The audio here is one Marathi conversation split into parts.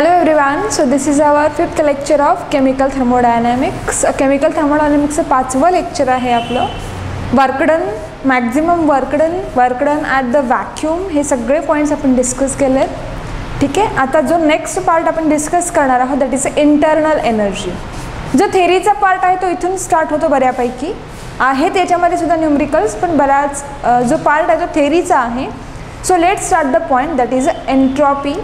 Hello everyone, so this is our 5th lecture of chemical thermodynamics. Chemical thermodynamics चं 5वं लेक्चर आहे आपलं. Work done, maximum work done at the vacuum, हे सगळे पॉईंट्स आपण डिस्कस केले. ठीक आहे, आता जो नेक्स्ट पार्ट आपण डिस्कस करणार आहोत दॅट इज इंटरनल एनर्जी. जो थेरीचा पार्ट आहे तो इथून स्टार्ट होतो बऱ्यापैकी आहे, त्याच्यामध्ये सुद्धा न्यूमरिकल्स, पण बराच जो पार्ट आहे तो थेरीचा आहे. So let's start the point that is entropy.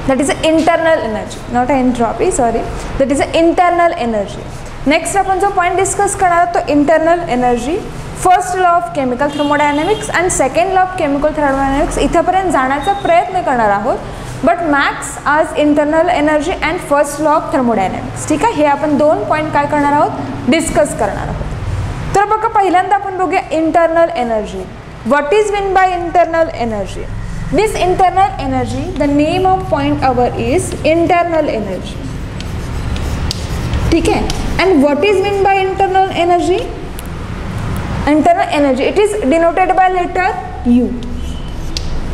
That is internal energy, not entropy, sorry. That is internal energy. Next आपण जो पॉइंट डिस्कस करणार आहोत तो internal energy. First law of chemical thermodynamics and second law of chemical thermodynamics इथपर्यंत जाण्याचा प्रयत्न करणार आहोत, बट मॅक्स आज internal energy and first law of thermodynamics. ठीक आहे, हे आपण दोन पॉइंट काय करणार आहोत, डिस्कस करणार आहोत. तर बघा, पहिल्यांदा आपण बघूया internal energy. What is mean by internal energy? This internal energy, the name of point our is internal energy. ठीक है, and what is meant by internal energy? Internal energy, it is denoted by letter U.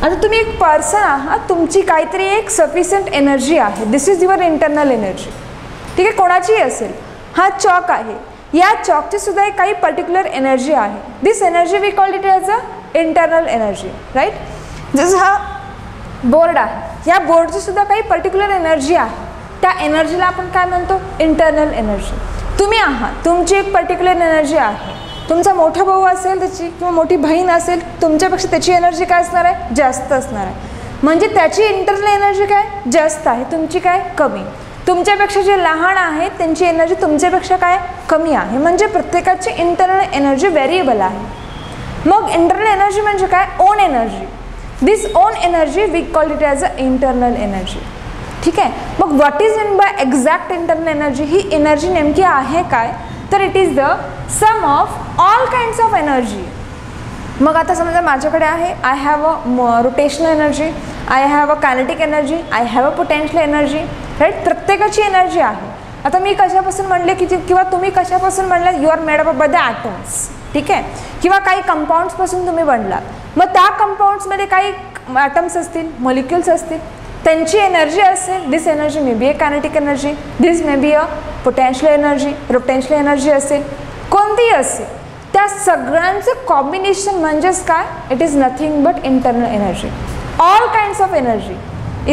आता तुम्ही एक पर्सन आहात, तुमची काहीतरी एक सफिशियंट एनर्जी आहे, this is your internal energy. ठीक आहे, कोणाची असेल, हा चॉक आहे, या चॉकची सुद्धा एक काही पर्टिक्युलर एनर्जी आहे. This energy we called it as a internal energy, right. जसं हा बोर्ड आहे, या बोर्डची सुद्धा काही पर्टिक्युलर एनर्जी आहे, त्या एनर्जीला आपण काय म्हणतो, इंटरनल एनर्जी. तुम्ही आहात, तुमची एक पर्टिक्युलर एनर्जी आहे, तुमचा मोठा भाऊ असेल त्याची किंवा मोठी बहीण असेल, तुमच्यापेक्षा त्याची एनर्जी काय असणार आहे, जास्त असणार आहे, म्हणजे त्याची इंटरनल एनर्जी काय जास्त आहे, तुमची काय कमी. तुमच्यापेक्षा जे लहान आहेत त्यांची एनर्जी तुमच्यापेक्षा काय कमी आहे, म्हणजे प्रत्येकाची इंटरनल एनर्जी व्हेरिएबल आहे. मग इंटरनल एनर्जी म्हणजे काय, own energy. This own energy we call it as a internal energy. ठीक आहे, मग what is mean by exact internal energy? ही एनर्जी नेमकी आहे काय, तर it is the sum of all kinds of energy. मग आता समजा माझ्याकडे आहे, I have a rotational energy, I have a kinetic energy, I have a potential energy, right. प्रत्येकाची एनर्जी आहे. आता मी कशापासून म्हणले की किंवा तुम्ही कशापासून म्हणलात, you are made up by the atoms. ठीक आहे, किंवा काही कंपाऊंड्सपासून तुम्ही बनलात, मग त्या कंपाऊंड्समध्ये काही ॲटम्स असतील, मॉलिक्युल्स असतील, त्यांची एनर्जी असेल. This energy may be a kinetic energy, this may be a potential energy, रोटेन्शियल एनर्जी असेल, कोणतीही असेल, त्या सगळ्यांचं कॉम्बिनेशन म्हणजेच काय, it is nothing but internal energy. All kinds of energy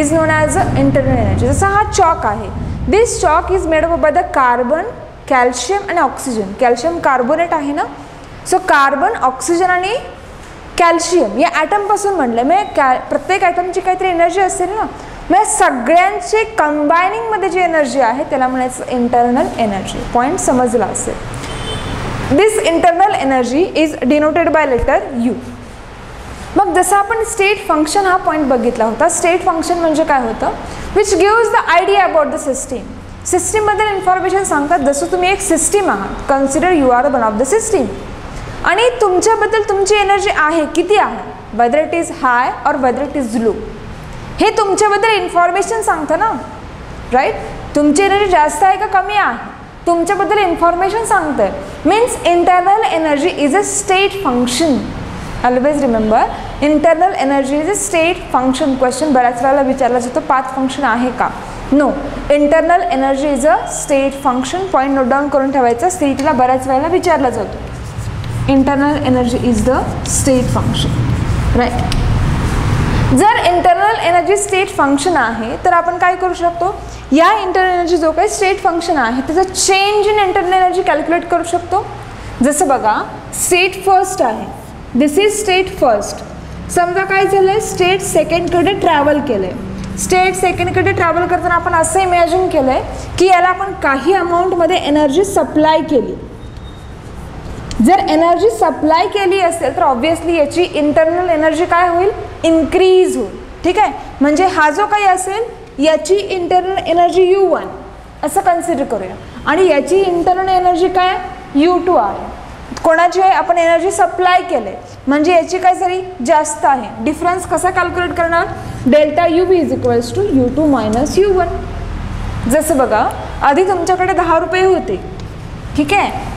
is known as a internal energy. जसा हा चॉक आहे, this chalk is made up by the carbon, calcium आणि ऑक्सिजन. कॅल्शियम कार्बोनेट आहे ना, सो कार्बन, ऑक्सिजन आणि कॅल्शियम या ॲटमपासून म्हणलं. मग प्रत्येक ॲटमची काहीतरी एनर्जी असेल ना, मग सगळ्यांचे कंबायनिंगमध्ये जी एनर्जी आहे त्याला म्हणायचं इंटरनल एनर्जी. पॉईंट समजला असेल. This internal energy is denoted by letter U. मग जसं आपण स्टेट फंक्शन हा पॉईंट बघितला होता, स्टेट फंक्शन म्हणजे काय होतं, which gives the idea about the system. सिस्टीमबद्दल इन्फॉर्मेशन सांगतात. जसं तुम्ही एक सिस्टीम आहात, consider you are one of the system, आणि तुमच्याबद्दल तुमची एनर्जी आहे, किती आहे, वेदर इट इज हाय और वेदर इट इज लो, हे तुमच्याबद्दल इन्फॉर्मेशन सांगतं ना, राईट. तुमची एनर्जी जास्त आहे का कमी आहे, तुमच्याबद्दल इन्फॉर्मेशन सांगतं. Means internal energy is a state function. Always remember, internal energy is a state function. Question बऱ्याच वेळेला विचारला जातो, पाथ फंक्शन आहे का? No, internal energy is a state function. Point note down करून ठेवायचा, सीईटीला बऱ्याच वेळेला विचारला जातो. Internal energy is the state function, right. जर इंटरनल एनर्जी स्टेट फंक्शन आहे तर आपण काय करू शकतो, या इंटरनल एनर्जी जो काही स्टेट फंक्शन आहे त्याचं change in internal energy calculate करू शकतो. जसं बघा, स्टेट फर्स्ट आहे, दिस इज स्टेट फर्स्ट. समजा काय झालं, स्टेट सेकंडकडे ट्रॅव्हल केलं आहे. स्टेट सेकंडकडे ट्रॅव्हल करताना आपण असं इमॅजिन केलं आहे की याला आपण काही अमाऊंटमध्ये एनर्जी सप्लाय केली. जर एनर्जी सप्लाय केली असेल तर ऑब्व्हियसली याची इंटरनल एनर्जी काय होईल, इन्क्रीज होईल. ठीक आहे, म्हणजे हा जो काही असेल याची इंटरनल एनर्जी U1 असं कन्सिडर करूया, आणि याची इंटरनल एनर्जी काय U2 आहे. कोणाची आहे, आपण एनर्जी सप्लाय केले म्हणजे याची काय झाली, जास्त आहे. डिफरन्स कसा कॅल्क्युलेट करणार, delta UB is equals to U2 minus U1. जसं बघा, आधी तुमच्याकडे 10 रुपये होते, ठीक आहे,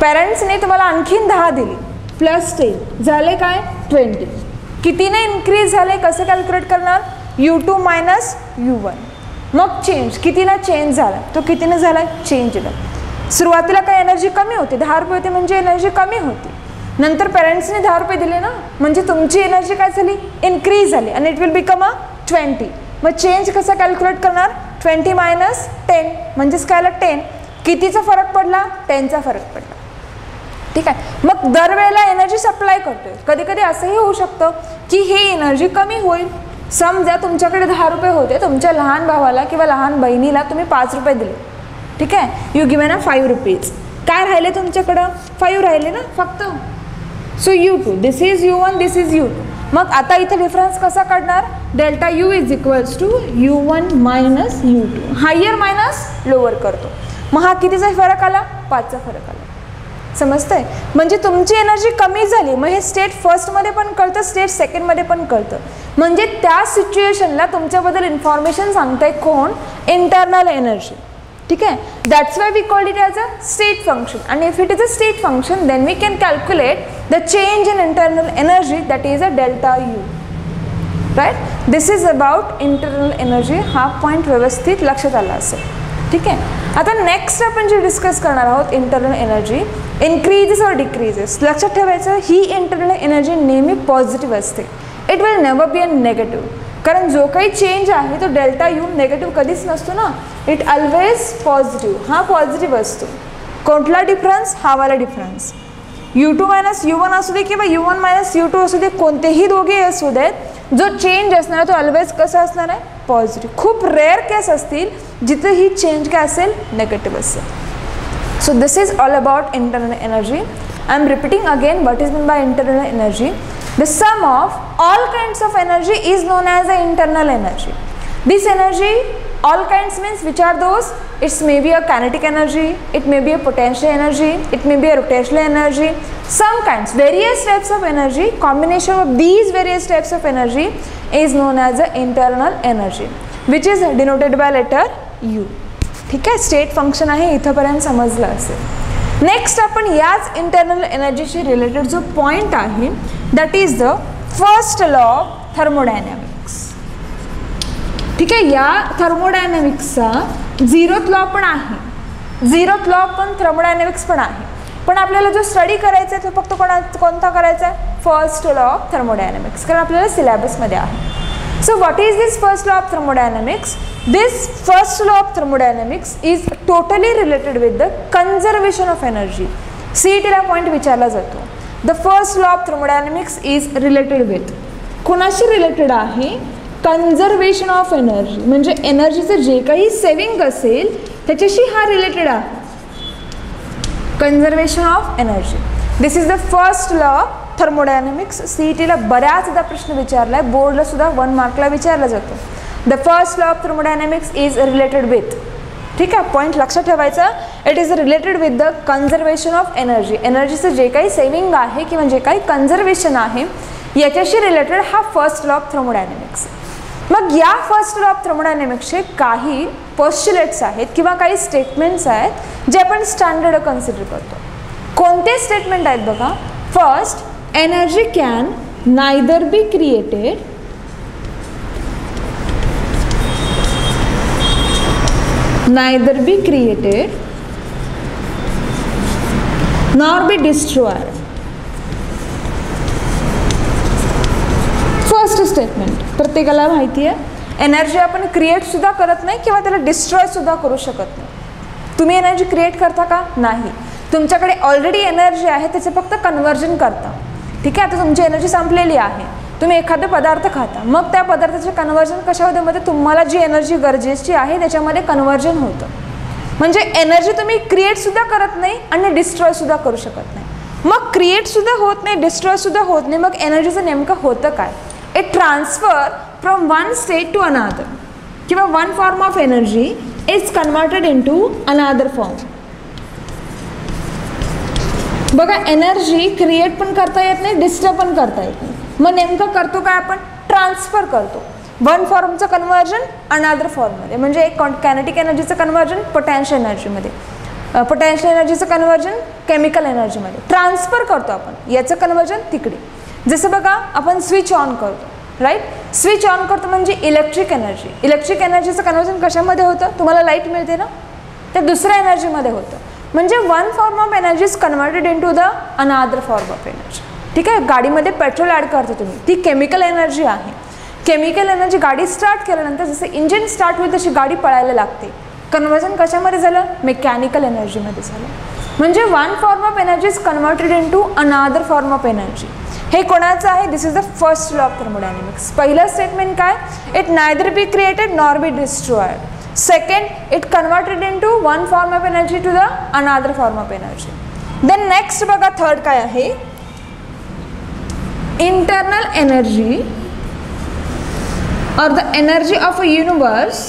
पेरेंट्सने तुम्हाला आणखीन 10 दिली, प्लस 10 झाले काय 20. कितीने इन्क्रीज झाले, कसं कॅल्क्युलेट करणार, U2 मायनस U1. मग चेंज, कितीला चेंज झाला, तो कितीनं झाला, चेंजला. सुरुवातीला काय एनर्जी कमी होती, 10 रुपये होते म्हणजे एनर्जी कमी होती. नंतर पेरेंट्सने 10 रुपये दिले ना, म्हणजे तुमची एनर्जी काय झाली, इन्क्रीज झाली आणि इट विल बिकम 20. मग चेंज कसं कॅल्क्युलेट करणार, 20 मायनस 10 म्हणजेच काय आलं 10. कितीचा फरक पडला, 10चा फरक पडला. ठीक आहे. मग दरवेळेला एनर्जी सप्लाय करतोय. कधी कधी असंही होऊ शकतं की ही एनर्जी कमी होईल. समजा तुमच्याकडे 10 रुपये होते, तुमच्या लहान भावाला किंवा लहान बहिणीला तुम्ही 5 रुपये दिले. ठीक आहे, यू गिव्हन 5 रुपीज. काय राहिले तुमच्याकडं, 5 राहिले ना फक्त. So U2, this is U1, this is U2. मग आता इथे डिफरन्स कसा काढणार, delta U is equals to U1 minus U2. Higher minus lower करतो. मग हा कितीचा फरक आला, 5चा फरक आला. समजतंय, म्हणजे तुमची एनर्जी कमी झाली. मग हे स्टेट फर्स्टमध्ये पण कळतं, स्टेट सेकंडमध्ये पण कळतं. म्हणजे त्या सिच्युएशनला तुमच्याबद्दल इन्फॉर्मेशन सांगताय कोण, इंटरनल एनर्जी. ठीक आहे, that's why we called it as a state function. आणि if it is a state function then we can calculate the change in internal energy, that is a delta U. Right, this is about internal energy. हा पॉईंट व्यवस्थित लक्षात आला असेल. ठीक आहे. आता नेक्स्ट आपण जे डिस्कस करणार आहोत, इंटरनल एनर्जी इन्क्रीजेस और डिक्रीजेस. लक्षात ठेवायचं, ही इंटरनल एनर्जी नेहमी पॉझिटिव्ह असते. It will never be a negative. कारण जो काही चेंज आहे तो डेल्टा U नेगेटिव्ह कधीच नसतो ना, इट ऑलवेज पॉझिटिव्ह. हा पॉझिटिव्ह असतो. कोणता डिफरन्स, हा वाला डिफरन्स. U2 मायनस U1 असू दे किंवा U1 मायनस U2 असू दे, कोणतेही दोघे असू देत, जो चेंज असणार तो ऑलवेज कसा असणार आहे, पॉझिटिव्ह. खूप रेअर केस असतील जिथे ही चेंज काय असेल, नेगेटिव्ह असेल. So this is all about internal energy. I am repeating again what is mean by internal energy. The sum of all kinds of energy is known as the internal energy. This energy, all kinds means which are those? It may be a kinetic energy, it may be a potential energy, it may be a rotational energy. Some kinds, various types of energy, combination of these various types of energy is known as the internal energy, which is denoted by letter U. ठीक आहे, स्टेट फंक्शन आहे, इथंपर्यंत समजलं असेल. नेक्स्ट आपण याच इंटरनल एनर्जीशी रिलेटेड जो पॉईंट आहे, that is the first law of thermodynamics. ठीक आहे, या थर्मोडायनॅमिक्सचा 0th लॉ पण आहे, 0th लॉ पण थर्मोडायनॅमिक्स पण आहे. पण आपल्याला जो स्टडी करायचा आहे तो फक्त कोणता करायचा आहे, फर्स्ट लॉ ऑफ थर्मोडायनॅमिक्स, कारण आपल्याला सिलेबसमध्ये आहे. So what is this first law of thermodynamics? This first law of thermodynamics is totally related with the conservation of energy. CET ला पॉइंट विचारला जातो. The first law of thermodynamics is related with, कोणाशी रिलेटेड आहे, कन्झर्वेशन ऑफ एनर्जी. म्हणजे एनर्जीचं जे काही सेविंग असेल त्याच्याशी हा रिलेटेड आहे, conservation of energy. This is the first law thermodynamics. सीईटीला बऱ्याचदा प्रश्न विचारला आहे, बोर्डला सुद्धा 1 मार्कला विचारला जातो. The first law of thermodynamics is related with, ठीक आहे, पॉईंट लक्षात ठेवायचा, it is related with the conservation of energy. एनर्जीचं जे काही सेविंग आहे किंवा जे काही कन्झर्वेशन आहे याच्याशी रिलेटेड हा फर्स्ट लॉ ऑफ थर्मोडायनॅमिक्स. मग या फर्स्ट लॉ ऑफ थर्मोडायनॅमिक्सचे काही पोस्ट्युलेट्स आहेत किंवा काही स्टेटमेंट्स आहेत जे आपण स्टँडर्ड कन्सिडर करतो. कोणते स्टेटमेंट आहेत बघा. First, energy can neither be created nor be destroyed. First statement प्रत्येकाला माहिती आहे, एनर्जी आपण क्रिएट सुद्धा करत नाही किंवा त्याला डिस्ट्रॉय सुद्धा करू शकत नाही. तुम्ही एनर्जी क्रिएट करता का, नाही. तुमच्याकडे ऑलरेडी एनर्जी आहे, त्याचं फक्त कन्वर्जन करता. ठीक आहे, आता तुमची एनर्जी संपलेली आहे, तुम्ही एखादा पदार्थ खाता, मग त्या पदार्थाचे कन्वर्जन कशामध्ये मध्ये तुम्हाला जी एनर्जी गरजेची आहे त्याच्यामध्ये कन्वर्जन होतं. म्हणजे एनर्जी तुम्ही क्रिएट सुद्धा करत नाही आणि डिस्ट्रॉय सुद्धा करू शकत नाही. मग क्रिएट सुद्धा होत नाही, डिस्ट्रॉय सुद्धा होत नाही, मग एनर्जीचं नेमकं होतं काय. It transfer from one state to another किंवा one form of energy is converted into another form. बघा, एनर्जी क्रिएट पण करता येत नाही, डिस्टर्ब पण करता येत नाही. मग नेमकं करतो काय आपण, ट्रान्सफर करतो. वन फॉर्मचं कन्वर्जन अनादर फॉर्ममध्ये, म्हणजे एक कायनेटिक एनर्जीचं कन्वर्जन पोटॅन्शियल एनर्जीमध्ये, पोटॅन्शियल एनर्जीचं कन्वर्जन केमिकल एनर्जीमध्ये ट्रान्सफर करतो आपण. याचं कन्वर्जन तिकडे. जसं बघा, आपण स्विच ऑन करतो, राईट. स्विच ऑन करतो म्हणजे इलेक्ट्रिक एनर्जी. इलेक्ट्रिक एनर्जीचं कन्वर्जन कशामध्ये होतं, तुम्हाला लाईट मिळते ना, त्या दुसऱ्या एनर्जीमध्ये होतं. म्हणजे one form of energy is converted in to the another form of energy. ठीक आहे. गाडीमध्ये पेट्रोल ॲड करतो तुम्ही, ती केमिकल एनर्जी आहे. केमिकल एनर्जी गाडी स्टार्ट केल्यानंतर जसं इंजिन स्टार्ट होईल तशी गाडी पळायला लागते. कन्वर्जन कशामध्ये झालं, मेकॅनिकल एनर्जीमध्ये झालं. म्हणजे one form of energy is converted in to another form of energy. हे कोणाचं आहे, this is the first law of thermodynamics. पहिलं स्टेटमेंट काय, it neither be created nor be destroyed. Second, it converted in to one form of energy to the another form of energy. Then next बघा थर्ड काय आहे, इंटरनल एनर्जी और the energy of a universe,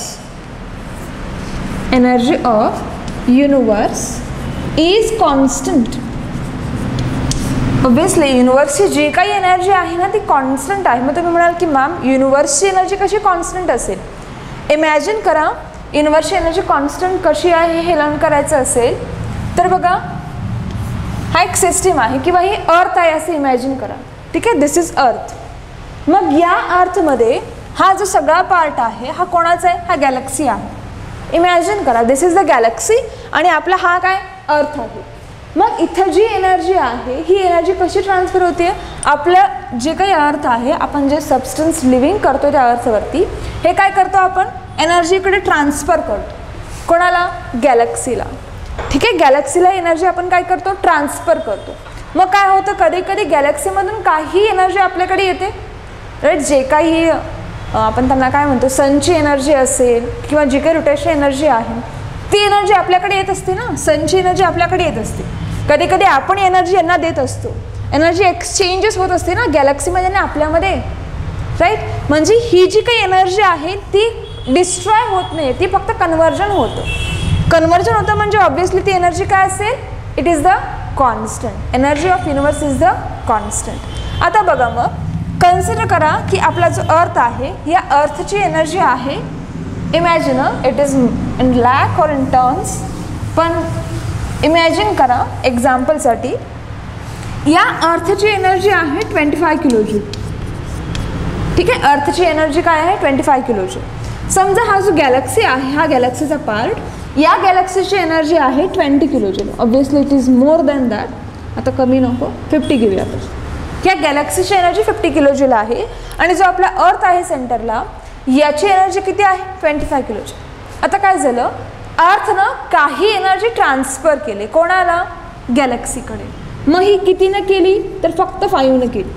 energy of universe is constant. Obviously युनिवर्सची जी काही एनर्जी आहे ना ती कॉन्स्टंट आहे. मग तुम्ही म्हणाल की मॅम युनिवर्सची एनर्जी कशी कॉन्स्टंट असेल. इमॅजिन करा युनिवर्सची एनर्जी कॉन्स्टंट कशी आहे हे लर्न करायचं असेल तर बघा हा एक सिस्टीम आहे किंवा ही अर्थ आहे असं इमॅजिन करा. ठीक आहे, दिस इज अर्थ. मग या अर्थमध्ये हा जो सगळा पार्ट आहे हा कोणाचा आहे, हा गॅलेक्सी आहे. इमॅजिन करा दिस इज द गॅलेक्सी आणि आपला हा काय अर्थ आहे. मग इथं जी एनर्जी आहे ही एनर्जी कशी ट्रान्सफर होते, आपलं जे काही अर्थ आहे आपण जे सबस्टन्स लिव्हिंग करतो त्या अर्थवरती हे काय करतो आपण एनर्जीकडे ट्रान्सफर करतो. कोणाला, गॅलेक्सीला. ठीक आहे, गॅलेक्सीला एनर्जी आपण काय करतो, ट्रान्सफर करतो. मग काय होतं, कधी कधी गॅलेक्सीमधून काही एनर्जी आपल्याकडे येते. राईट, जे काही आपण त्यांना काय म्हणतो सनची एनर्जी असेल किंवा जी काही रोटेशन एनर्जी आहे ती एनर्जी आपल्याकडे येत असते ना, सनची एनर्जी आपल्याकडे येत असते. कधी कधी आपण एनर्जी यांना देत असतो. एनर्जी एक्सचेंजेस होत असते ना गॅलेक्सीमध्ये आणि आपल्यामध्ये. राईट, म्हणजे ही जी काही एनर्जी आहे ती डिस्ट्रॉय होत नाही, ती फक्त कन्वर्जन होतं. कन्वर्जन होतं म्हणजे ऑब्वियसली ती एनर्जी काय असेल, it is the constant. Energy of universe is the constant. आता बघा मग कन्सिडर करा की आपला जो अर्थ आहे या अर्थची एनर्जी आहे, imagine it is in lack or in turns, पण इमॅजिन करा एक्झाम्पलसाठी या अर्थची एनर्जी आहे 25 किलोजूल. ठीक आहे, अर्थची एनर्जी काय आहे 25 किलोजूल. समजा हा जो गॅलेक्सी आहे हा गॅलेक्सीचा पार्ट, या गॅलेक्सीची एनर्जी आहे 20 kilojoule. Obviously it is more than that, आता कमी नको 50 घेऊया आपण. या गॅलेक्सीची एनर्जी 50 किलोजूल आहे आणि जो आपला अर्थ आहे सेंटरला याची एनर्जी किती आहे 25 किलोजूल. आता काय झालं, अर्थनं काही एनर्जी ट्रान्सफर केली कोणाला, गॅलेक्सीकडे. मग ही कितीनं केली तर फक्त 5नं केली.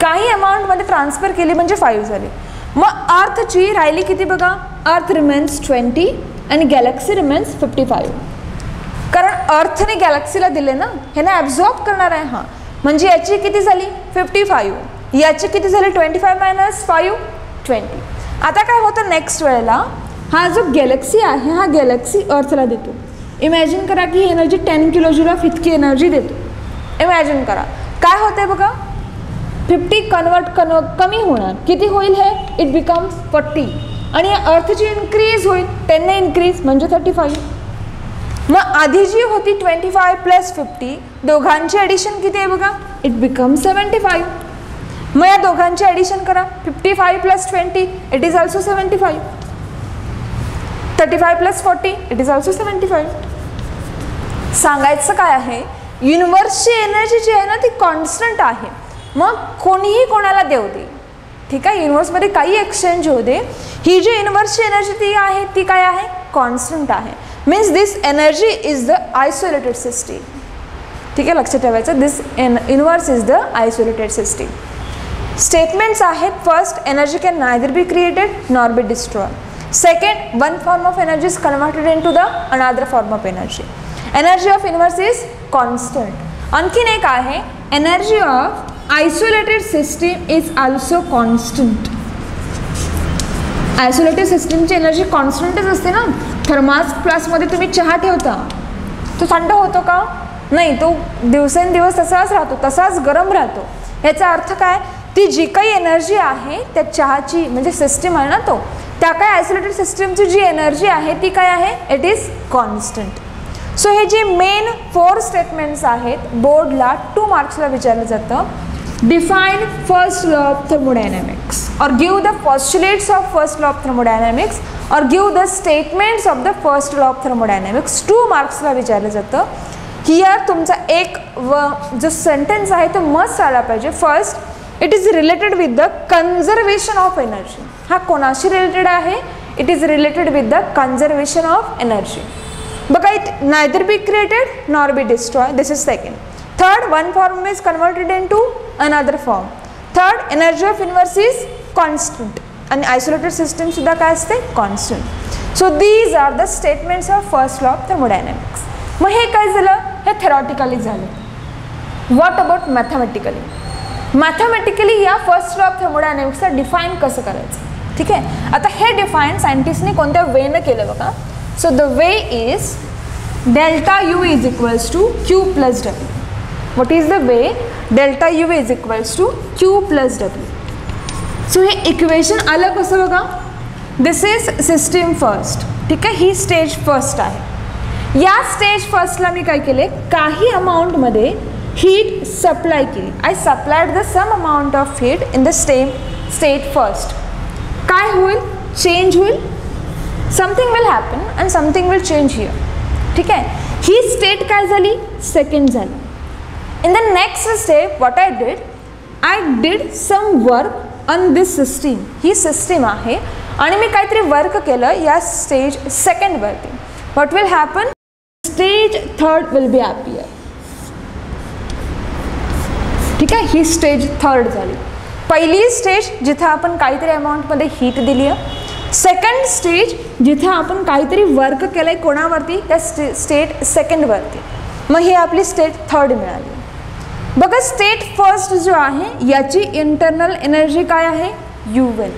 काही अमाऊंटमध्ये ट्रान्सफर केली म्हणजे 5 झाली. मग अर्थची राहिली किती बघा, अर्थ रिमेन्स 20 आणि गॅलेक्सी रिमेन्स 55. कारण अर्थने गॅलेक्सीला दिले ना, हे ना ॲब्झॉर्ब करणार आहे हा. म्हणजे याची किती झाली 55, याची किती झाली 25 मायनस 5 20. आता काय होतं नेक्स्ट वेळेला हा जो गॅलेक्सी आहे हा गॅलेक्सी अर्थला देतो. इमॅजिन करा की ही एनर्जी 10 किलोजूल ऑफ इतकी एनर्जी देतो. इमॅजिन करा काय होते बघा, 50 कमी होणार, किती होईल हे, इट बिकम्स 40 आणि या अर्थची इन्क्रीज होईल 10 ने इन्क्रीज म्हणजे 35. मग आधी जी होती 25 प्लस 50 दोघांची ॲडिशन किती आहे बघा, इट बिकम्स 75. मग या दोघांची ॲडिशन करा, 55 plus 20 it is also 75. 35 plus 40 it is also 75. सांगायचं काय आहे, युनिवर्सची एनर्जी जी आहे ना ती कॉन्स्टंट आहे. मग कोणीही कोणाला देऊ दे, ठीक आहे, युनिवर्समध्ये काही एक्सचेंज होऊ दे, ही जी युनिवर्सची एनर्जी ती आहे ती काय आहे, कॉन्स्टंट आहे. Means this energy is the isolated system. ठीक आहे, लक्षात ठेवायचं, this universe is the isolated system. Statements आहेत, first energy can neither be created nor be destroy. Second, one form of energy is converted in to the another form of energy. Energy of universe is constant. आणखीन एक आहे, energy of isolated system is also constant. Isolated सिस्टीमची एनर्जी कॉन्स्टंटच असते ना. थर्मास फ्लास्कमध्ये तुम्ही चहा ठेवता, तो थंड होतो का, नाही, तो दिवसेंदिवस तसाच राहतो, तसाच गरम राहतो. याचा अर्थ काय, ती जी काही एनर्जी आहे त्या चहाची म्हणजे सिस्टीम आहे ना तो, त्या काय आयसोलेटेड सिस्टीमची जी एनर्जी आहे ती काय आहे, इट इज कॉन्स्टंट. सो हे जे मेन 4 स्टेटमेंट्स आहेत बोर्डला 2 मार्क्सला विचारलं जातं. define first law of thermodynamics or give the postulates of first law of thermodynamics or give the statements of the first law of thermodynamics. 2 मार्क्सला विचारलं जातं. हियर तुमचा एक जो सेंटेन्स आहे तो मस्ट आला पाहिजे. First, it is related with the conservation of energy. हा कोणाशी रिलेटेड आहे? It is related with the conservation of energy. बघा, it neither be created nor be destroy. This is second. Third, one form is converted into another form. Third, energy of universe is constant आणि आयसोलेटेड सिस्टम सुद्धा काय असते? Constant. So these are the statements of first law of thermodynamics. मग हे काय झालं? हे थेरॉटिकली झालं. What about mathematically? मॅथमॅटिकली या फर्स्ट लॉ ऑफ थर्मोडायनॅमिक्सला डिफाईन कसं करायचं? ठीक आहे. आता हे डिफाईन सायंटिस्टने कोणत्या वेनं केलं बघा. So the way is delta U is equals to Q plus W. What is the way? Delta U is equals to Q plus W. So हे इक्वेशन आलं कसं बघा. This is system first. ठीक आहे, ही स्टेज फर्स्ट आहे. या स्टेज फर्स्टला मी काय केले? काही अमाऊंटमध्ये हीट सप्लाय केली. I supplied the some amount of heat in the state first. काय होईल? चेंज होईल. Something will happen and something will change here. ठीक आहे, ही स्टेट काय झाली? सेकंड झाली. In the next step what I did some work on this system. ही सिस्टीम आहे आणि मी काहीतरी वर्क केलं या स्टेज सेकंडवरती. What will happen? Stage third will be appear. ठीक आहे, ही स्टेज थर्ड झाली. पहिली स्टेज जिथं आपण काहीतरी अमाऊंटमध्ये हीट दिली आहे. सेकंड स्टेज जिथं आपण काहीतरी वर्क केलं आहे कोणावरती? त्या स्टेट सेकंडवरती. मग ही आपली स्टेट थर्ड मिळाली. बघा, स्टेट फर्स्ट जो आहे याची इंटरनल एनर्जी काय आहे? U1.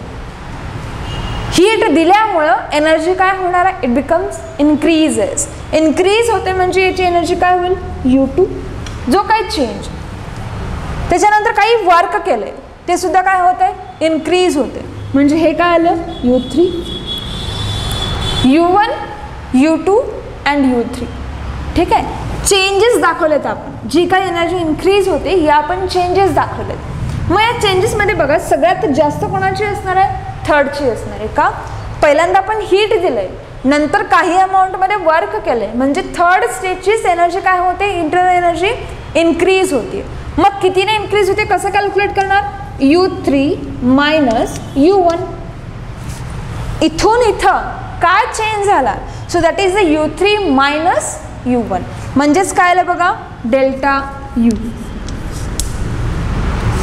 हीट दिल्यामुळं एनर्जी काय होणार आहे? It becomes increases. इन्क्रीज होते म्हणजे याची एनर्जी काय होईल? U2. जो काही चेंज त्याच्यानंतर काही वर्क केलंय ते सुद्धा काय होत आहे? इन्क्रीज होते. म्हणजे हे काय आलं? U3, U1, U2 and U3. ठीक आहे, चेंजेस दाखवलेत आपण. जी काही एनर्जी इन्क्रीज होते या आपण चेंजेस दाखवलेत. मग या चेंजेसमध्ये बघा, सगळ्यात जास्त कोणाची असणार आहे? थर्डची असणार आहे. का? पहिल्यांदा आपण हीट दिलंय, नंतर काही अमाऊंटमध्ये वर्क केलंय, म्हणजे थर्ड स्टेजचीच एनर्जी काय होते? इंटरनल एनर्जी इन्क्रीज होते. मग कितीने इन्क्रीज होते? कसं कॅल्क्युलेट करणार? U3 minus U1. इथून इथं काय चेंज झाला? So that is the U3 minus U1. म्हणजेच काय आलं बघा? Delta U.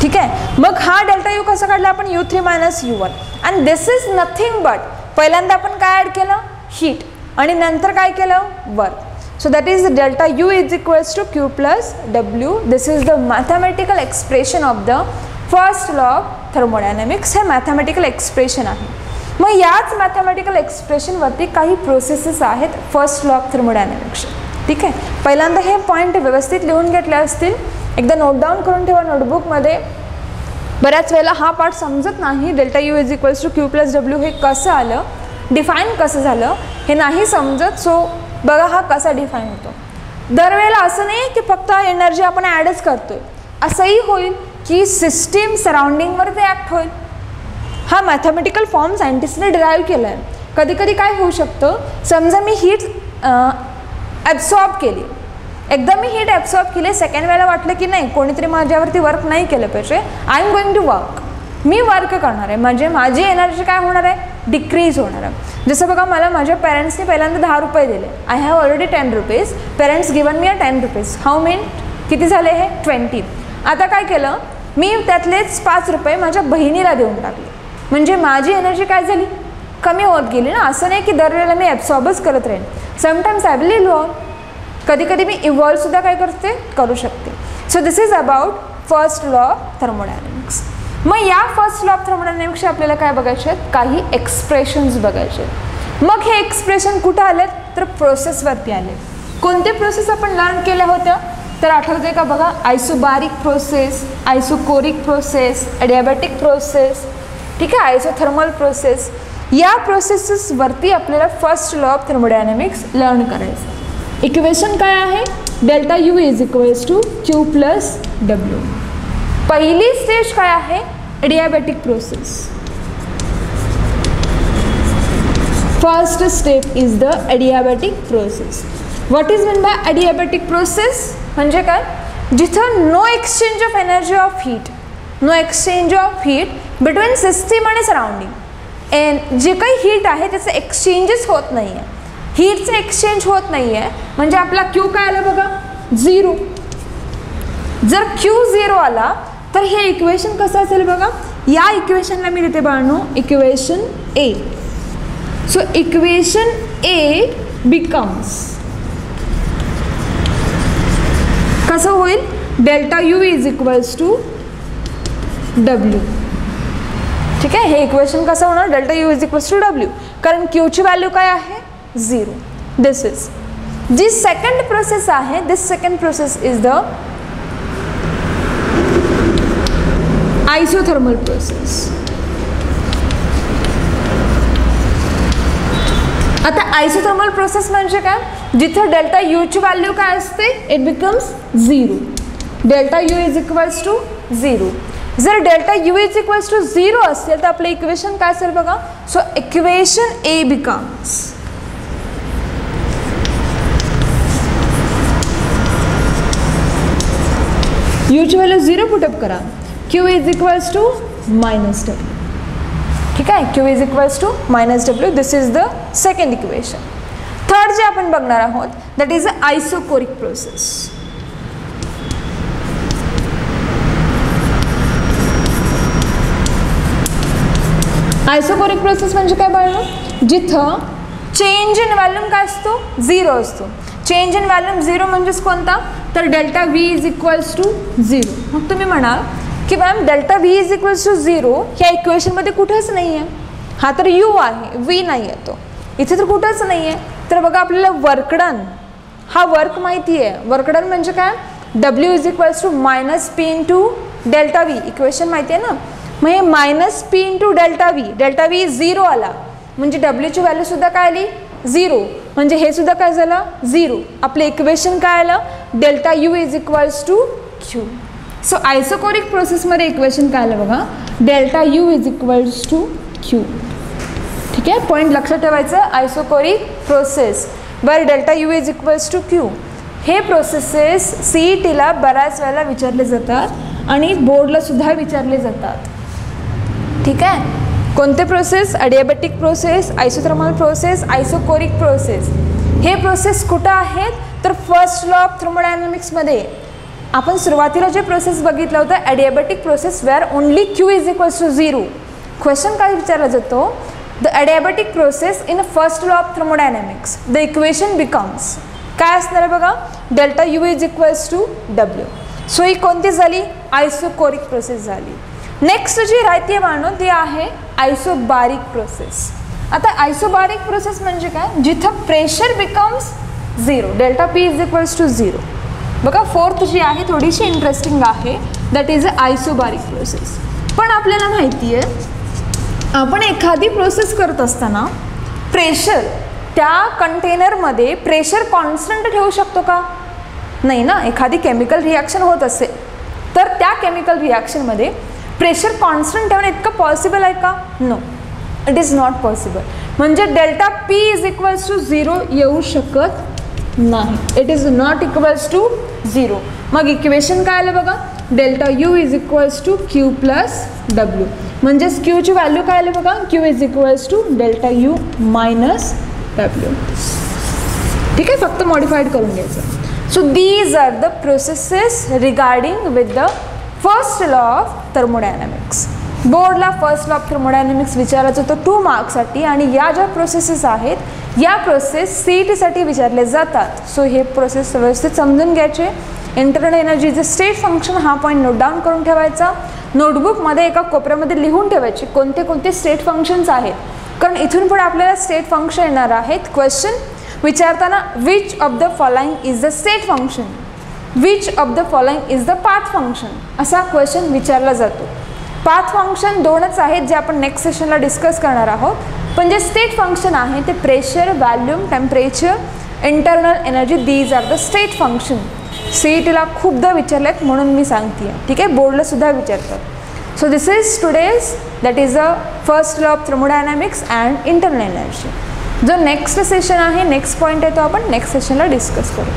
ठीक आहे, मग हा डेल्टा U कसा काढला आपण? U3 minus U1. And this is nothing but पहिल्यांदा आपण काय ॲड केलं? हीट. आणि नंतर काय केलं? Work. So that is delta U is equals to Q plus W. This is the mathematical expression of the first law of thermodynamics. हे mathematical expression आहे. मग याच mathematical expression वरती काही प्रोसेसेस आहेत फर्स्ट लॉ ऑफ थर्मोडायनॅमिक्स. ठीक आहे, पहिल्यांदा हे पॉईंट व्यवस्थित लिहून घेतले असतील. एकदा नोट डाऊन करून ठेवा नोटबुकमध्ये. बऱ्याच वेळेला हा पार्ट समजत नाही. Delta U is equals to Q plus W हे कसं आलं, डिफाईन कसं झालं हे नाही समजत. सो बघा हा कसा डिफाईन होतो. दरवेळेला असं नाही की फक्त एनर्जी आपण ॲडच करतोय. असंही होईल की सिस्टीम सराउंडिंगवर ते ॲक्ट होईल. हा मॅथमॅटिकल फॉर्म सायंटिस्टने डिराईव्ह केला आहे. कधी कधी काय होऊ शकतं, समजा मी हीट ॲब्सॉर्ब केली, एकदा मी हीट ॲब्सॉर्ब केली, सेकंड वेळेला वाटलं की नाही कोणीतरी माझ्यावरती वर्क नाही केलं पाहिजे, I am going to work, मी वर्क करणार आहे, म्हणजे माझी एनर्जी काय होणार आहे? डिक्रीज होणार आहे. जसं बघा मला माझ्या पेरेंट्सने पहिल्यांदा 10 रुपये दिले. I have already 10 rupees. Parents given me 10 rupees. How main किती झाले हे? 20. आता काय केलं मी, त्यातलेच 5 रुपये माझ्या बहिणीला देऊन टाकले. म्हणजे माझी एनर्जी काय झाली? कमी होत गेली ना. असं नाही की दरवेळेला मी ॲब्सॉर्बच करत राहीन. Sometimes I will evolve. कधी कधी मी इव्हॉल्वसुद्धा काय करते? करू शकते. So this is about first law of thermodynamics. मग या फर्स्ट लॉ ऑफ थर्मोडायनॅमिक्सचे आपल्याला काय बघायचे आहेत? काही एक्सप्रेशन्स बघायचे आहेत. मग हे एक्सप्रेशन कुठं आलेत? तर प्रोसेसवरती आले. कोणते प्रोसेस आपण लर्न केल्या होत्या? तर आठवते का बघा? Isobaric process, isochoric process, adiabatic process, ठीक आहे, आयसोथर्मल प्रोसेस. या प्रोसेसेसवरती आपल्याला first law of thermodynamics learn करायचं. इक्वेशन काय आहे? Delta U is equals to Q plus W. पहिली स्टेज काय आहे? Adiabatic process. First step is the adiabatic process. What is mean by adiabatic process म्हणजे काय? जिथं no exchange of energy of heat, no exchange of heat between system आणि सराउंडिंग. जे काही हीट आहे त्याचं एक्सचेंजेस होत नाही आहे, हीटचं एक्सचेंज होत नाही आहे, म्हणजे आपला क्यू काय आला बघा? 0. जर क्यू 0 आला तर हे इक्वेशन कसं असेल बघा? या इक्वेशनला मी देते बाळांनो equation A. So equation A becomes कसं होईल? Delta U is equals to W. ठीक आहे, हे इक्वेशन कसं होणार? Delta U is equals to W, कारण क्यूची व्हॅल्यू काय आहे? 0. दिस इज जी सेकंड प्रोसेस आहे. This second process is the isothermal process. आता आइसोथर्मल प्रोसेस म्हणजे काय? जिथं डेल्टा यूची व्हॅल्यू काय असते? It becomes 0. Delta U is equals to 0. जर delta U is equals to 0 असेल तर आपलं इक्वेशन काय असेल बघा? सो इक्वेशन ए बिकम्स यूची व्हॅल्यू 0 पुटअप करा. Q is equals to minus W. ठीक आहे, Q is equals to minus W. This is the second equation. Third जे आपण बघणार आहोत that is a isochoric process. Isochoric process म्हणजे काय बाळा? जिथं चेंज इन व्हॉल्यूम काय असतो? 0 असतो. चेंज इन व्हॉल्यूम 0 म्हणजेच कोणता? तर delta V is equals to 0. मग तुम्ही म्हणाल की ma'am delta V is equals to 0 ह्या इक्वेशनमध्ये कुठेच नाही आहे. हा तर यू आहे, व्ही नाही आहे, तो इथे तर कुठंच नाही आहे. तर बघा आपल्याला वर्कडन हा वर्क माहिती आहे. वर्कडन म्हणजे काय? W is equals to minus P into delta V. Equation माहिती आहे ना? मग हे minus P into delta V, delta V 0 आला म्हणजे डब्ल्यूची व्हॅल्यू सुद्धा काय आली? 0. म्हणजे हे सुद्धा काय झालं? 0. आपलं इक्वेशन काय आलं? Delta U is equals to Q. So isochoric प्रोसेसमध्ये इक्वेशन काय आलं बघा? Delta U is equals to Q. ठीक आहे, पॉईंट लक्षात ठेवायचं. आयसोकोरिक प्रोसेस वर delta U is equals to Q. हे प्रोसेसेस CETला बऱ्याच वेळेला विचारले जातात आणि बोर्डला सुद्धा विचारले जातात. ठीक आहे, कोणते process? Adiabatic process, isothermal process, isochoric process. हे प्रोसेस कुठं आहेत? तर फर्स्ट लॉ ऑफ थर्मोडायनॅमिक्समध्ये आपण सुरुवातीला जे प्रोसेस बघितलं होतं adiabatic process where only Q is equals to 0. Question काय विचारला जातो? The adiabatic process in first law of thermodynamics the equation becomes काय असणार आहे बघा? Delta U is equals to W. So ही कोणती झाली? आयसोकोरिक प्रोसेस झाली. नेक्स्ट जी राहते मानो ती आहे आयसोबारिक प्रोसेस. आता आयसोबारिक प्रोसेस म्हणजे काय? जिथं pressure becomes 0. Delta P is equals to 0. बघा फोर्थ जी आहे थोडीशी इंटरेस्टिंग आहे, that is a isobaric process. पण आपल्याला माहिती आहे आपण एखादी प्रोसेस करत असताना प्रेशर त्या कंटेनरमध्ये प्रेशर कॉन्स्टंट ठेवू शकतो का? नाही ना. एखादी केमिकल रिॲक्शन होत असेल तर त्या केमिकल रिॲक्शनमध्ये प्रेशर कॉन्स्टंट ठेवणं इतकं पॉसिबल आहे का? No, it is not possible. म्हणजे delta P is equals to 0 येऊ शकत नाही. It is not equals to 0. मग इक्वेशन काय आलं बघा? Delta U is equals to Q plus W. म्हणजेच क्यूची व्हॅल्यू काय आली बघा? Q is equals to delta U minus W. ठीक आहे, फक्त मॉडिफाईड करून घ्यायचं. So these are the processes regarding with the first law of thermodynamics. बोर्डला first law of thermodynamics विचारायचं होतं 2 मार्क्ससाठी आणि या ज्या प्रोसेसेस आहेत या प्रोसेस CETसाठी विचारले जातात. सो हे प्रोसेस व्यवस्थित समजून घ्यायचे. इंटरनल एनर्जीचे स्टेट फंक्शन हा पॉईंट नोट डाऊन करून ठेवायचा. नोटबुकमध्ये एका कोपऱ्यामध्ये लिहून ठेवायचे कोणते कोणते स्टेट फंक्शन्स आहेत, कारण इथून पुढे आपल्याला स्टेट फंक्शन येणार आहेत. क्वेश्चन विचारताना which of the following is the state function, which of the following is the path function, असा क्वेश्चन विचारला जातो. पाथ फंक्शन 2च आहेत जे आपण नेक्स्ट सेशनला डिस्कस करणार आहोत. पण जे स्टेट फंक्शन आहे ते pressure, volume, temperature, internal energy, these are the state function. CETला खूपदा विचारलेत म्हणून मी सांगते, ठीक आहे, बोर्डला सुद्धा विचारतात. So this is today's, that is the first law of thermodynamics and internal energy. जो नेक्स्ट सेशन आहे, नेक्स्ट पॉईंट आहे, तो आपण नेक्स्ट सेशनला डिस्कस करू.